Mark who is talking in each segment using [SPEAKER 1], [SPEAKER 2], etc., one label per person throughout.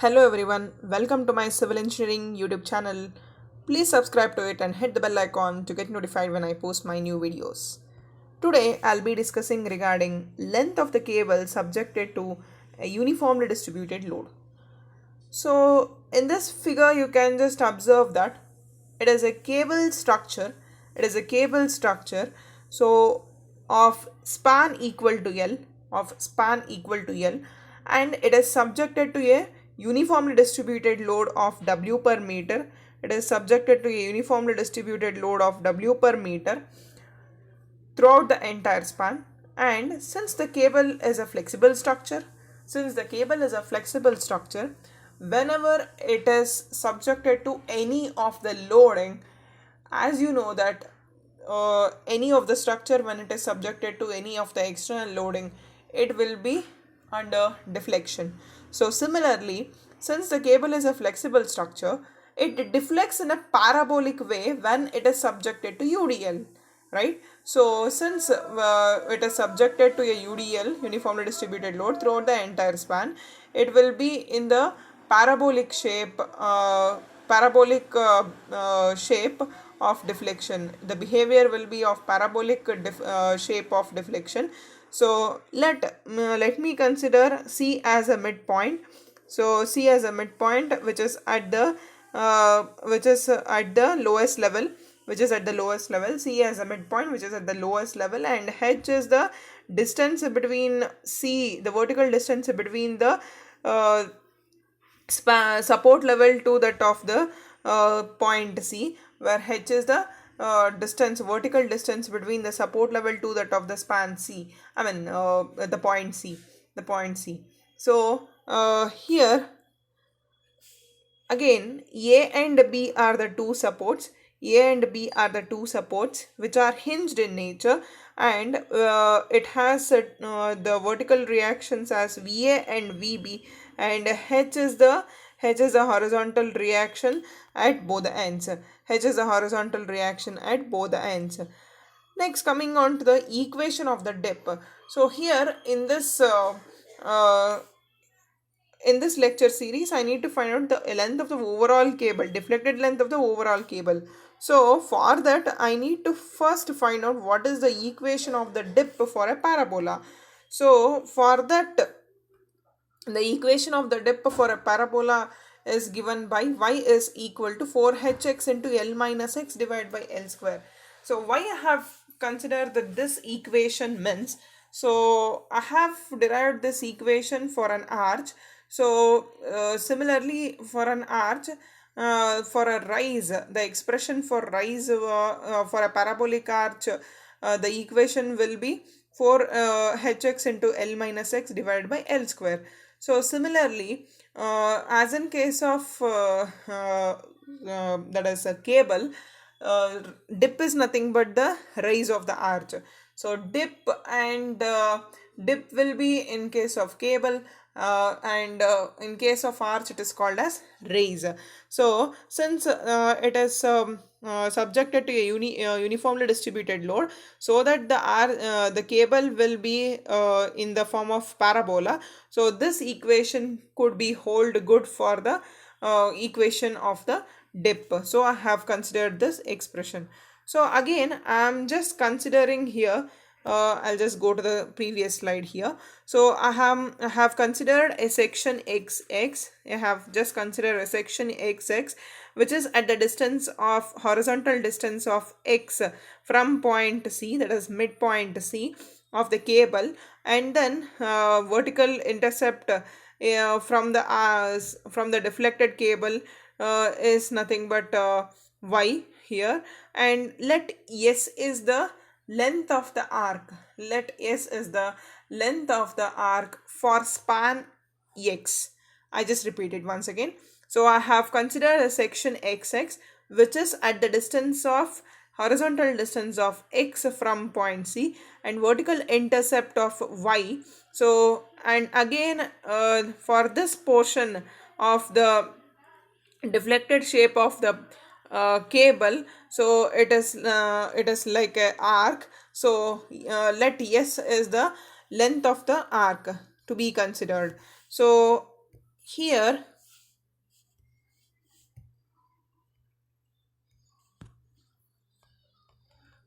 [SPEAKER 1] Hello everyone, welcome to my civil engineering YouTube channel. Please subscribe to it and hit the bell icon to get notified when I post my new videos. Today I'll be discussing regarding length of the cable subjected to a uniformly distributed load. So in this figure you can just observe that it is a cable structure. It is a cable structure. So of span equal to L, and it is subjected to a uniformly distributed load of W per meter. It is subjected to a uniformly distributed load of W per meter throughout the entire span. And since the cable is a flexible structure, whenever it is subjected to any of the loading, as you know that any of the structure, when it is subjected to any of the external loading, it will be under deflection. So similarly, since the cable is a flexible structure, it deflects in a parabolic way when it is subjected to UDL, right? So since it is subjected to a UDL, uniformly distributed load, throughout the entire span, it will be in the parabolic shape shape of deflection. The behavior will be of parabolic shape of deflection. So let me consider C as a midpoint. So C as a midpoint, which is at the lowest level, C as a midpoint, which is at the lowest level, and H is the distance between C, the vertical distance between the support level to that of the point C, where H is the vertical distance between the support level to that of the span C. The point C. So here again, A and B are the two supports. Which are hinged in nature, and it has the vertical reactions as VA and VB, and H is the horizontal reaction at both ends. Next, coming on to the equation of the dip. So here uh, in this lecture series, I need to find out the length of the overall cable, deflected length of the overall cable. So for that, I need to first find out what is the equation of the dip for a parabola. So for that, the equation of the dip for a parabola is given by y is equal to 4hx into L minus x divided by L square. So why I have considered that this equation means, so I have derived this equation for an arch. So similarly, for an arch, for a rise, the expression for rise for a parabolic arch, the equation will be 4hx into L minus x divided by L square. So similarly, as in case of that is a cable, dip is nothing but the rise of the arch. So dip will be in case of cable, and in case of arch it is called as raise. So since it is subjected to a uniformly distributed load, so that the cable will be in the form of parabola, so this equation could be hold good for the equation of the dip. So I have considered this expression. So again, I am just considering here, I'll just go to the previous slide here. So I have considered a section XX. I have just considered a section XX, which is at the distance of horizontal distance of X from point C, that is midpoint C of the cable, and then vertical intercept from the deflected cable is nothing but y here, and let S is the length of the arc. For span X. I just repeat it once again. So I have considered a section XX, which is at the distance of horizontal distance of X from point C and vertical intercept of Y. So, and again for this portion of the deflected shape of the cable, so it is like a arc. So let S is the length of the arc to be considered. So here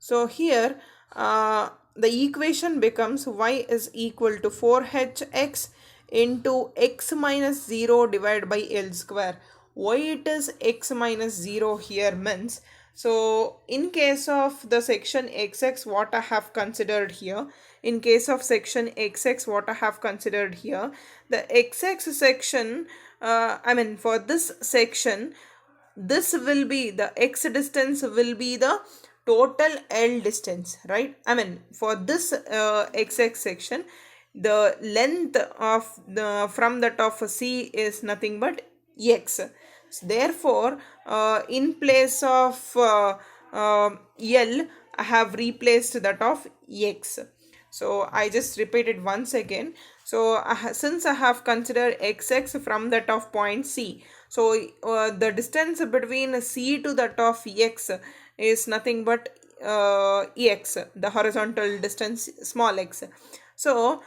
[SPEAKER 1] So here the equation becomes y is equal to 4hx into x minus 0 divided by L square. Why it is x minus 0 here means, so in case of the section xx what I have considered here, in case of section xx what I have considered here, the xx section, I mean for this section, this will be the x distance will be the total L distance, right? I mean for this xx section, the length of the from that of C is nothing but x. Therefore in place of L I have replaced that of x. So I just repeat it once again. So since I have considered xx from that of point C, so the distance between C to that of x is nothing but x, the horizontal distance small x. So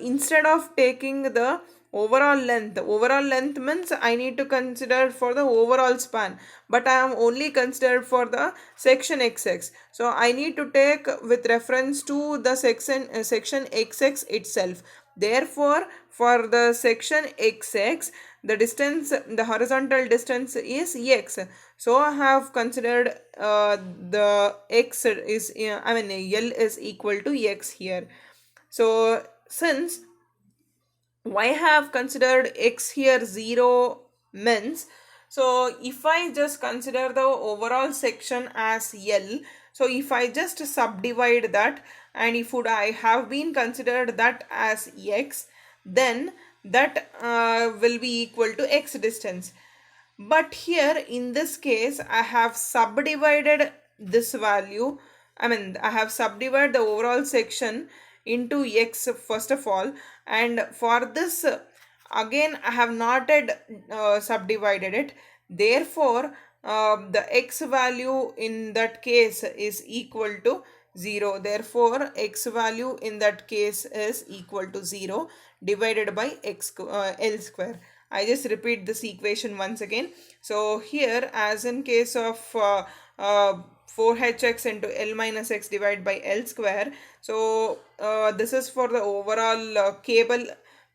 [SPEAKER 1] instead of taking the overall length means I need to consider for the overall span, but I am only considered for the section xx. So I need to take with reference to the section xx itself. Therefore for the section xx, the distance, the horizontal distance is x. So I have considered the x is I mean L is equal to x here. So since why have considered x here 0 means, so if I just consider the overall section as L, so if I just subdivide that, and if would I have been considered that as x, then that will be equal to x distance. But here in this case I have subdivided this value, I mean I have subdivided the overall section into x first of all, and for this again I have not yet subdivided it. Therefore the x value in that case is equal to 0. Therefore x value in that case is equal to 0 divided by L square. I just repeat this equation once again. So here as in case of 4hx into L minus x divided by L square. So this is for the overall cable,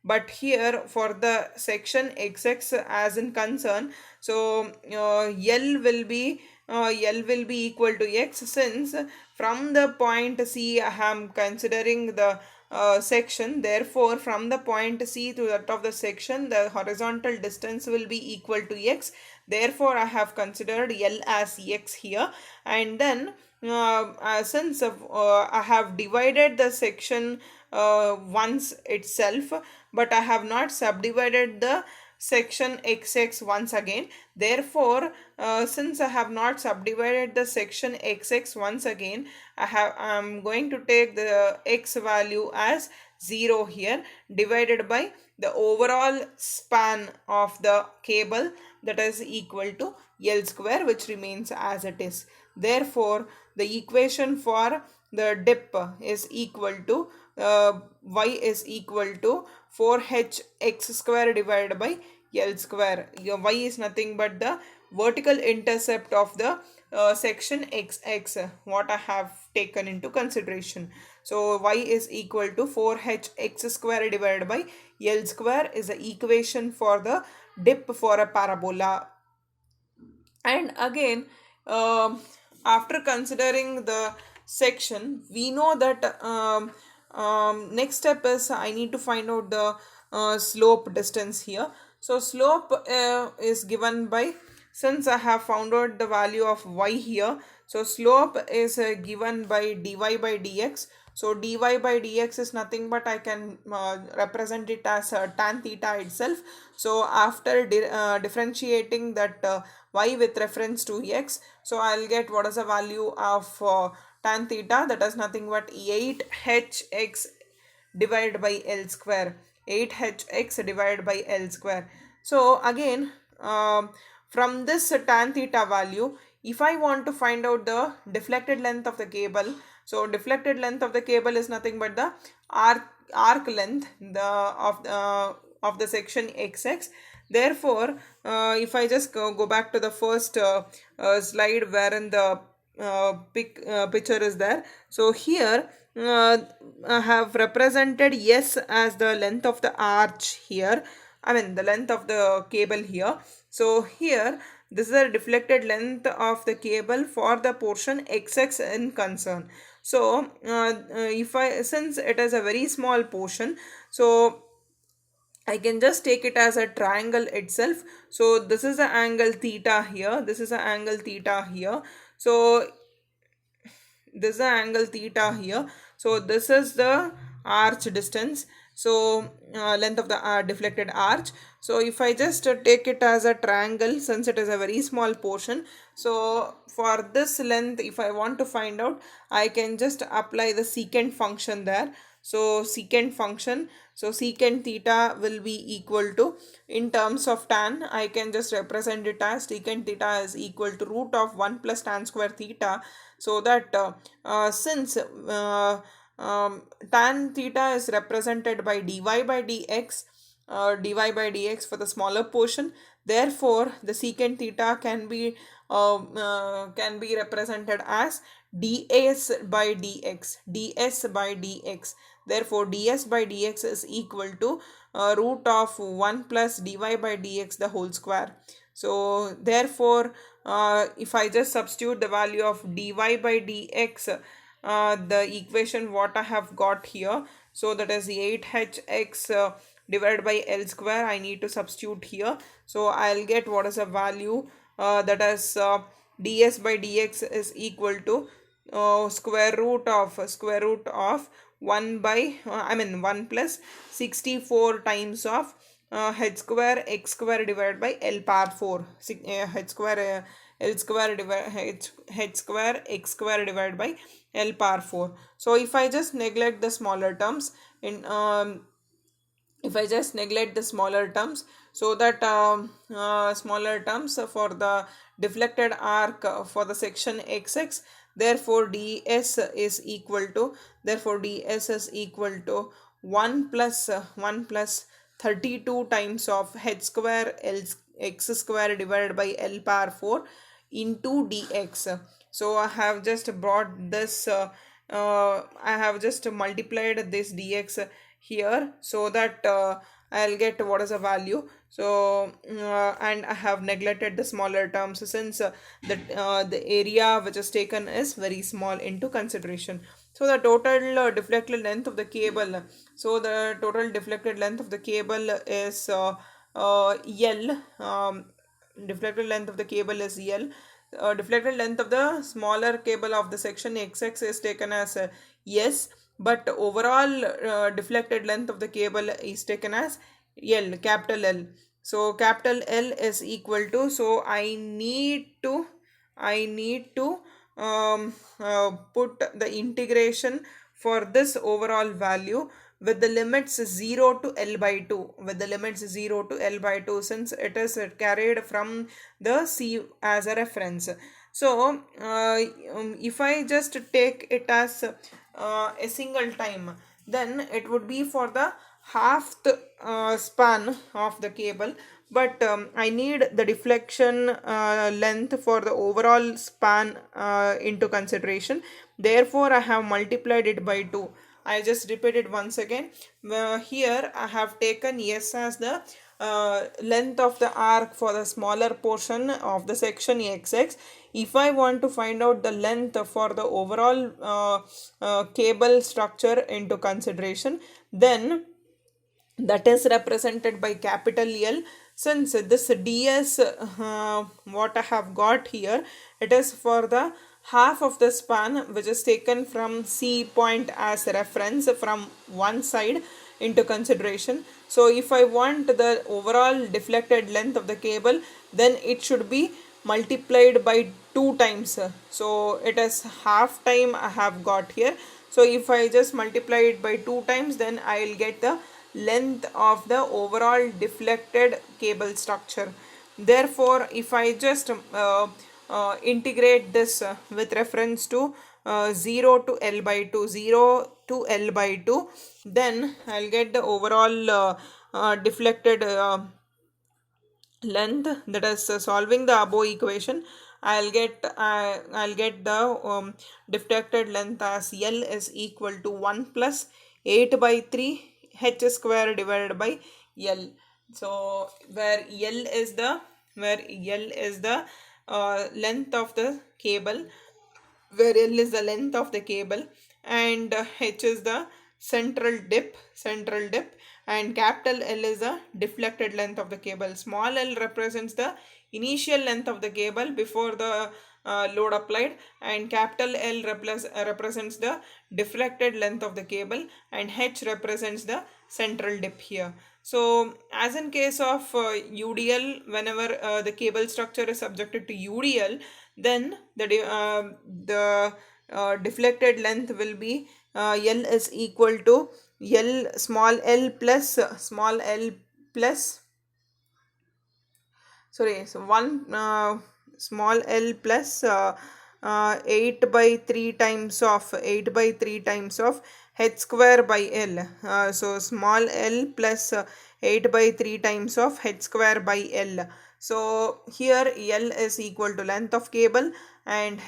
[SPEAKER 1] but here for the section xx as in concern, so L will be equal to x, since from the point C I am considering the section. Therefore from the point C to that of the section, the horizontal distance will be equal to x. Therefore I have considered L as x here. And then since I have divided the section once itself, but I have not subdivided the section xx once again. Therefore since I have not subdivided the section xx once again, I'm going to take the x value as 0 here, divided by the overall span of the cable, that is equal to L square, which remains as it is. Therefore the equation for the dip is equal to y is equal to 4hx square divided by L square. Your y is nothing but the vertical intercept of the section xx what I have taken into consideration. So y is equal to 4hx square divided by L square is the equation for the dip for a parabola. And again after considering the section, we know that next step is I need to find out the slope distance here. So slope is given by, since I have found out the value of y here, so slope is given by dy by dx. So dy by dx is nothing but I can represent it as tan theta itself. So after differentiating that y with reference to x, so I'll get what is the value of tan theta, that is nothing but 8hx divided by L square. 8hx divided by L square. So again from this tan theta value, if I want to find out the deflected length of the cable, so deflected length of the cable is nothing but the arc length of the section xx. Therefore if I just go back to the first slide wherein the picture is there. So here I have represented S as the length of the arch here. I mean the length of the cable here. So here this is the deflected length of the cable for the portion XX in concern. So if I since it is a very small portion, so I can just take it as a triangle itself. So this is the angle theta here. This is the angle theta here. So this is the angle theta here. So this is the arch distance. So length of the deflected arch. So if I just take it as a triangle, since it is a very small portion, so for this length, if I want to find out, I can just apply the secant function there. So secant function, so secant theta will be equal to, in terms of tan, I can just represent it as secant theta is equal to root of 1 plus tan square theta. So that since tan theta is represented by dy by dx, dy by dx for the smaller portion, therefore the secant theta can be represented as ds by dx, ds by dx. Therefore ds by dx is equal to root of 1 plus dy by dx the whole square. So therefore if I just substitute the value of dy by dx, the equation what I have got here, so that is 8hx divided by L square, I need to substitute here. So I'll get what is the value, that is ds by dx is equal to square root of 1 by 1 plus 64 times of h square x square divided by L power 4, h square L square divided h square x square divided by L power 4. So if I just neglect the smaller terms in if I just neglect the smaller terms, so that smaller terms for the deflected arc for the section XX, therefore ds is equal to, 1 plus 32 times of h square L x square divided by L power 4 into dx. So I have just brought this I have just multiplied this dx here, so that I'll get what is the value. So and I have neglected the smaller terms, since the area which is taken is very small into consideration. So the total deflected length of the cable, so the total deflected length of the cable is L. Deflected length of the cable is L. Deflected length of the smaller cable of the section XX is taken as S, but overall deflected length of the cable is taken as L, capital L. So capital L is equal to, so I need to put the integration for this overall value with the limits 0 to L by 2, since it is carried from the C as a reference. So if I just take it as a single time, then it would be for the half span of the cable, but I need the deflection length for the overall span into consideration. Therefore I have multiplied it by 2. I just repeat it once again. Here I have taken S as the length of the arc for the smaller portion of the section XX. If I want to find out the length for the overall cable structure into consideration, then that is represented by capital L. Since this ds what I have got here, it is for the half of the span which is taken from C point as a reference from one side into consideration. So if I want the overall deflected length of the cable, then it should be multiplied by 2 times. So it is half time I have got here. So if I just multiply it by 2 times, then I will get the length of the overall deflected cable structure. Therefore if I just integrate this with reference to 0 to L by 2, then I'll get the overall deflected length, that is solving the above equation, I'll get the deflected length as L is equal to 1 plus 8 by 3 h square divided by L. So where L is the length of the cable, where L is the length of the cable, and H is the central dip, and capital L is the deflected length of the cable. Small l represents the initial length of the cable before the load applied, and capital L represents the deflected length of the cable, and H represents the central dip here. So as in case of UDL, whenever the cable structure is subjected to UDL, then the deflected length will be L is equal to L small l plus sorry, so 1 small l plus 8 by 3 times of 8 by 3 times of h square by l. So small l plus 8 by 3 times of h square by l. So here L is equal to length of cable, and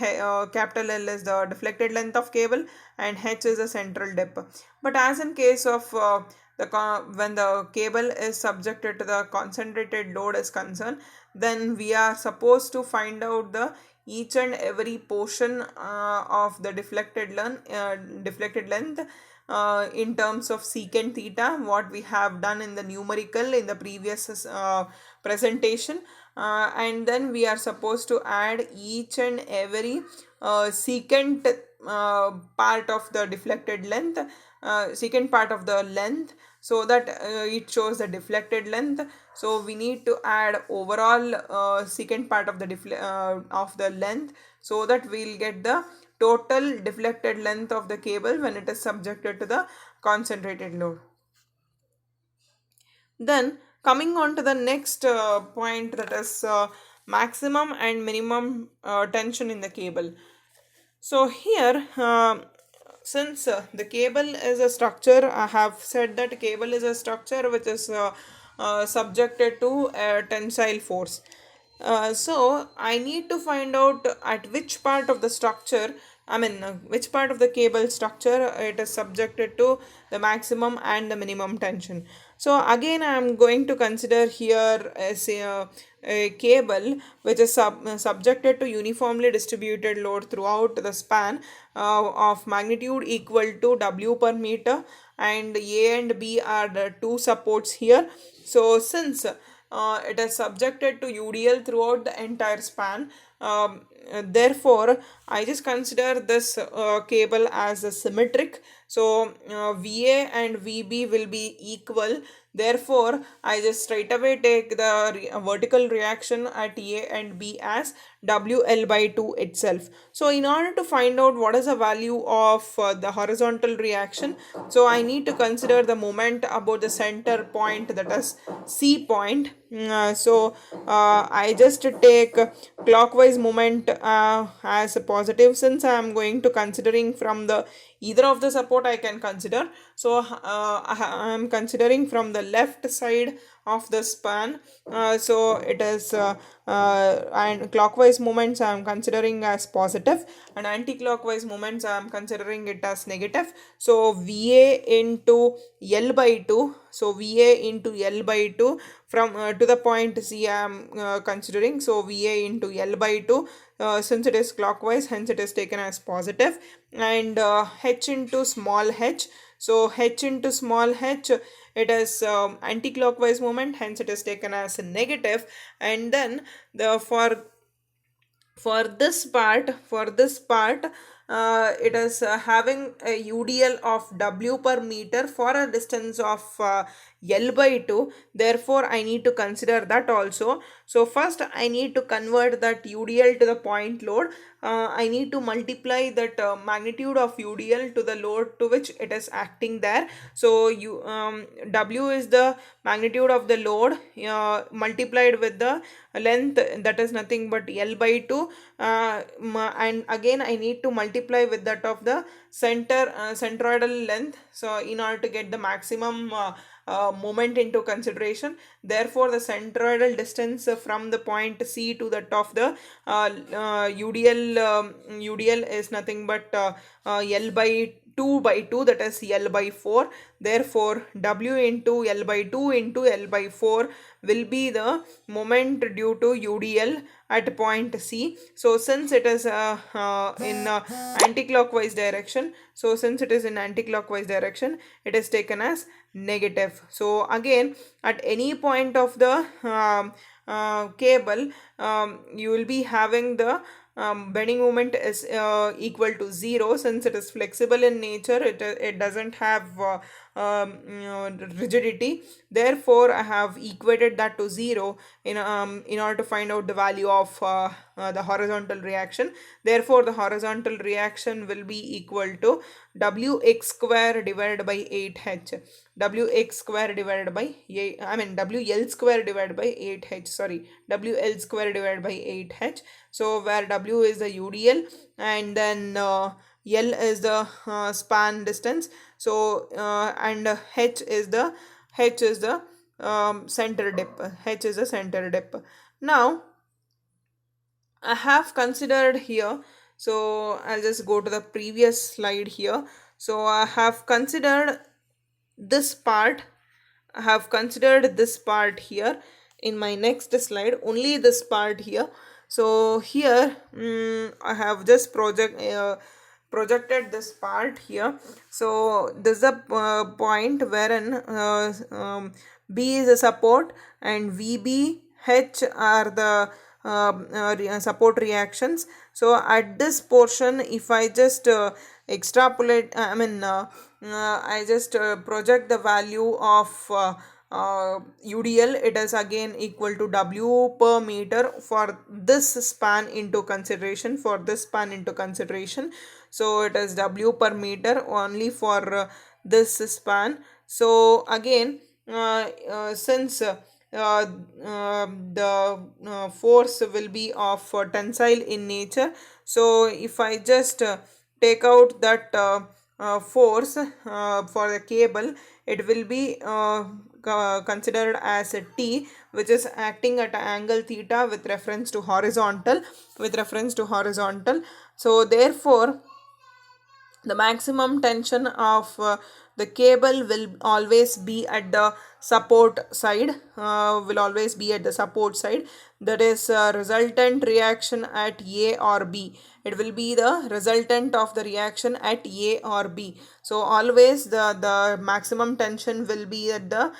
[SPEAKER 1] capital L is the deflected length of cable, and H is the central dip. But as in case of when the cable is subjected to the concentrated load is concerned, then we are supposed to find out the each and every portion of the deflected length in terms of secant theta, what we have done in the numerical in the previous presentation, and then we are supposed to add each and every secant part of the deflected length, secant part of the length, so that it shows the deflected length. So we need to add overall secant part of the length, so that we'll get the total deflected length of the cable when it is subjected to the concentrated load. Then coming on to the next point, that is maximum and minimum tension in the cable. So here since the cable is a structure, I have said that cable is a structure which is subjected to a tensile force. So I need to find out at which part of the structure, which part of the cable structure it is subjected to the maximum and the minimum tension. So again, I am going to consider here as a cable which is subjected to uniformly distributed load throughout the span of magnitude equal to W per meter, and A and B are the two supports here. So since it is subjected to UDL throughout the entire span, therefore I just consider this cable as a symmetric. So VA and VB will be equal. Therefore I just straight away take the vertical reaction at A and B as WL by 2 itself. So in order to find out what is the value of the horizontal reaction, so I need to consider the moment about the center point, that is C point. I just take clockwise moment as a positive, since I am going to considering from the either of the support I can consider. So I am considering from the left side of the span. So it is and clockwise moments I am considering as positive, and anti-clockwise moments I am considering it as negative. So VA into L by 2. So VA into L by 2 from to the point C I am considering. So VA into L by 2, since it is clockwise, hence it is taken as positive, and H into small h. So H into small h, it is anti-clockwise moment, hence it is taken as a negative. And then the for this part it is having a UDL of W per meter for a distance of L by 2. Therefore I need to consider that also. So first I need to convert that UDL to the point load. I need to multiply that magnitude of UDL to the load to which it is acting there. So W is the magnitude of the load multiplied with the length, that is nothing but L by 2, and again I need to multiply with that of the centroidal length, so in order to get the maximum moment into consideration. Therefore, the centroidal distance from the point C to that of the UDL is nothing but L by 2 by 2, that is L by 4. Therefore, W into L by 2 into L by 4 will be the moment due to UDL at point C. So since it is in anti-clockwise direction, it is taken as negative. So again, at any point of the cable, you will be having the bending moment is equal to 0. Since it is flexible in nature, it doesn't have rigidity. Therefore, I have equated that to 0 in order to find out the value of the horizontal reaction. Therefore, the horizontal reaction will be equal to Wx square divided by 8h. Wx square divided by 8, WL square divided by 8h, sorry, WL square divided by 8h. So where W is the UDL, and then L is the span distance. So and H is the center dip. H is the center dip. Now I have considered here. So I'll just go to the previous slide here. So I have considered this part. Here in my next slide, only this part here. So here I have just projected this part here. So this is a point wherein B is a support and VB H are the support reactions. So at this portion, if I just extrapolate, I just project the value of UDL, it is again equal to W per meter for this span into consideration. So it is W per meter only for this span. So again, since the force will be of tensile in nature, so if I just take out that force for the cable, it will be considered as a T, which is acting at an angle theta with reference to horizontal. So therefore, the maximum tension of the cable will always be at the support side. That is resultant reaction at A or B. It will be the resultant of the reaction at A or B. So always the maximum tension will be at the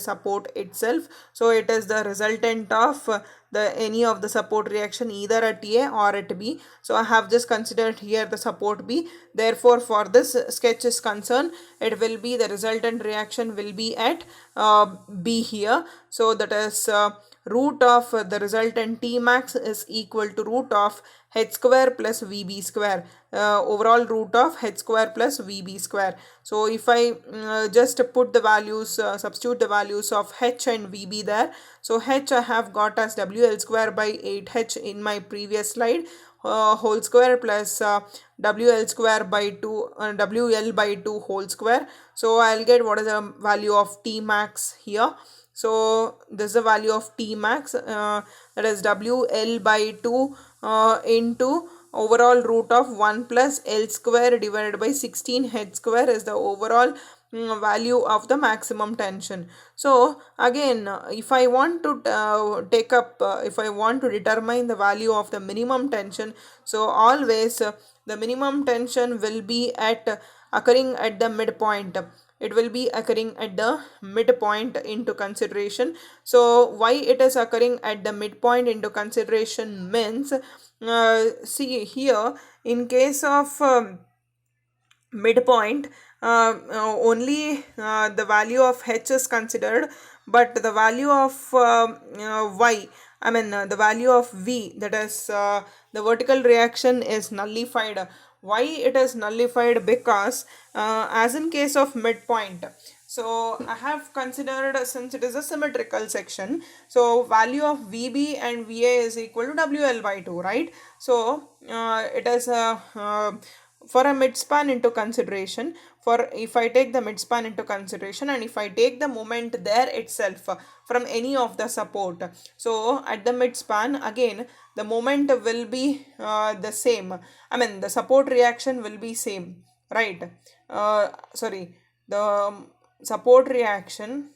[SPEAKER 1] support itself. So it is the resultant of any of the support reaction either at A or at B. So I have just considered here the support B. Therefore, for this sketch is concerned, it will be the resultant reaction will be at B here. So that is root of the resultant T max is equal to root of H square plus VB square. Overall root of H square plus VB square. So if I just put the values, substitute the values of H and VB there. So H I have got as WL square by 8H in my previous slide. Whole square plus WL square by 2 WL by 2 whole square. So I'll get what is the value of T max here. So this is the value of T max, that is WL by 2 into overall root of 1 plus L square divided by 16 H square is the overall value of the maximum tension. So again, if I want to determine the value of the minimum tension, so always the minimum tension will be occurring at the midpoint. It will be occurring at the midpoint into consideration. So why it is occurring at the midpoint into consideration means, see here, in case of midpoint, only the value of H is considered, but the value of the value of V, that is the vertical reaction, is nullified. Why it is nullified? Because as in case of midpoint, so I have considered, since it is a symmetrical section, so value of VB and VA is equal to WL by 2, right? So it is for a midspan into consideration, for if I take the midspan into consideration and if I take the moment there itself from any of the support, so at the midspan again the moment will be the same. I mean the support reaction will be same, right? Sorry, the support reaction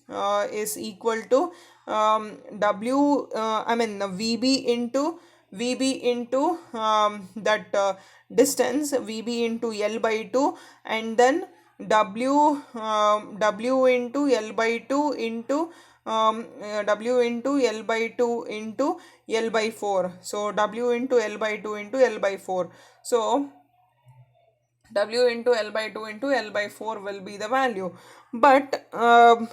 [SPEAKER 1] is equal to W, I mean VB into that distance VB into L by 2, and then W into L by 2 into W into L by 2 into L by 4. So W into L by 2 into L by 4. So W into L by 2 into L by 4 will be the value. But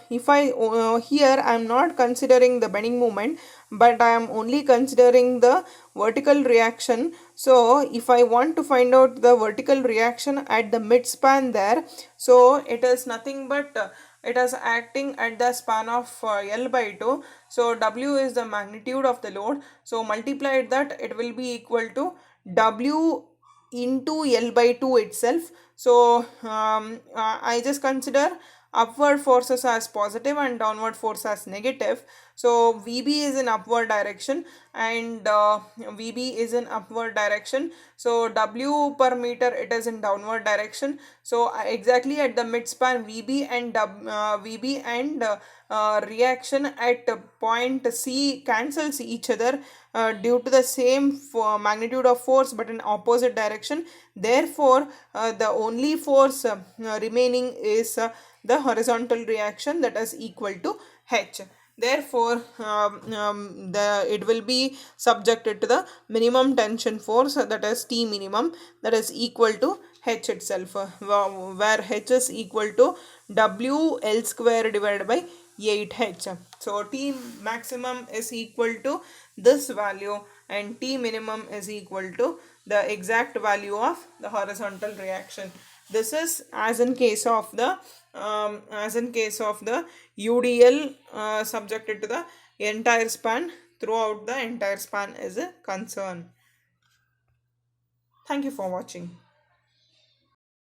[SPEAKER 1] if I here I am not considering the bending moment, but I am only considering the vertical reaction. So if I want to find out the vertical reaction at the midspan there, so it is nothing but it is acting at the span of L by 2. So W is the magnitude of the load. So multiplied that, it will be equal to W into L by 2 itself. So I just consider upward forces as positive and downward force as negative. So VB is in upward direction and VB is in upward direction. So W per meter, it is in downward direction. So exactly at the midspan, VB and reaction at point C cancels each other due to the same magnitude of force but in opposite direction. Therefore the only force remaining is the horizontal reaction, that is equal to H. Therefore it will be subjected to the minimum tension force, that is T minimum, that is equal to H itself, where H is equal to W L square divided by 8H. So T maximum is equal to this value and T minimum is equal to the exact value of the horizontal reaction. This is as in case of the UDL subjected to the entire span, throughout the entire span is a concern. Thank you for watching.